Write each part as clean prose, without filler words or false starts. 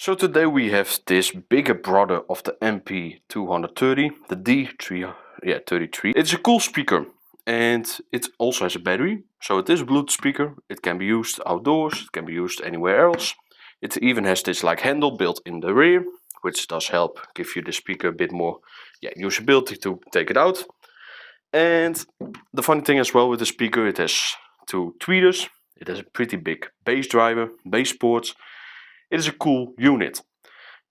So today we have this bigger brother of the MP230, the D33. It's a cool speaker and it also has a battery. So it is a Bluetooth speaker. It can be used outdoors, it can be used anywhere else. It even has this like handle built in the rear, which does help give you the speaker a bit more usability to take it out. And the funny thing as well with the speaker, it has two tweeters. It has a pretty big bass driver, bass ports. It is a cool unit.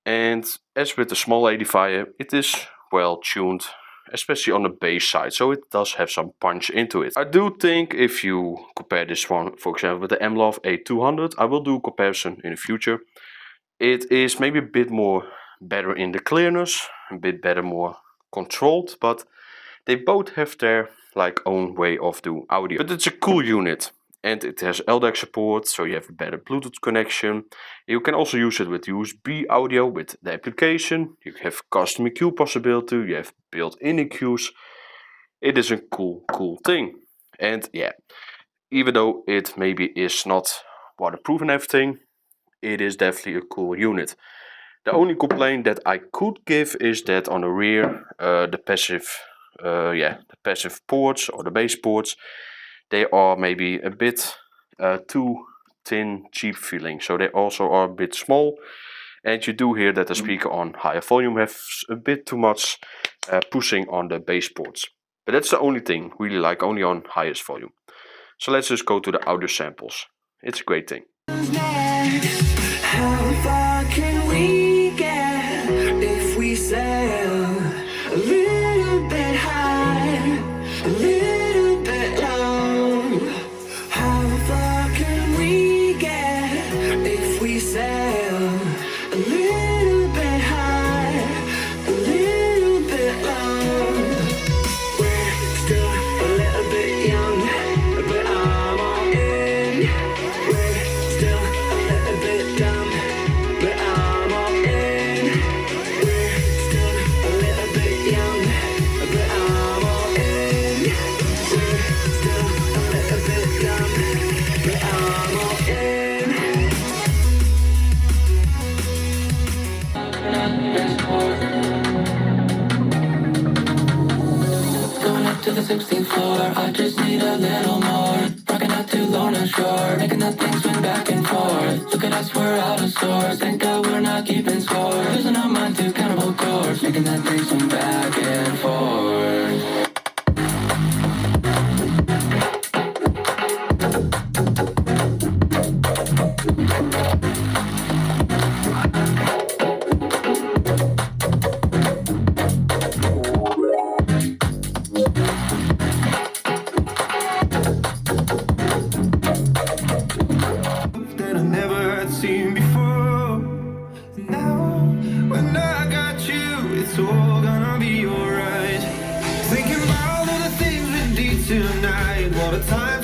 And as with the small Edifier, it is well tuned, especially on the bass side, so it does have some punch into it. I do think if you compare this one, for example, with the MLOV A200, I will do a comparison in the future. It is maybe a bit more better in the clearness, a bit better, more controlled, but they both have their like own way of doing audio. But it's a cool unit. And it has LDAC support, so you have a better Bluetooth connection. You can also use it with USB audio with the application. You have custom EQ possibility, you have built-in EQs. It is a cool thing. And yeah, even though it maybe is not waterproof and everything, it is definitely a cool unit. The only complaint that I could give is that on the rear, the passive ports or the bass ports, they are maybe a bit too thin, cheap feeling. So they also are a bit small. And you do hear that the speaker on higher volume has a bit too much pushing on the bass ports. But that's the only thing, really like only on highest volume. So let's just go to the audio samples. It's a great thing. How far can we get if we sail a little bit high, a little bit low? How far can we get if we sail a little bit high, a little bit low? We're still a little bit young, but I'm all in. We're still a little bit dumb, but I'm all in. We're still a little bit young, but I'm all in. We're still a little bit dumb, but I'm all in. Going up to the 16th floor, I just need a little more. Rocking out to Lorna Shore, making that thing swing back and forth. Look at us, we're out of sorts, thank God we're not keeping score. Losing our mind to cannibal chords, making that thing swing back and forth. That I never had seen before. Now, when I got you, it's all gonna be alright. Thinking about all the things we did tonight. What a time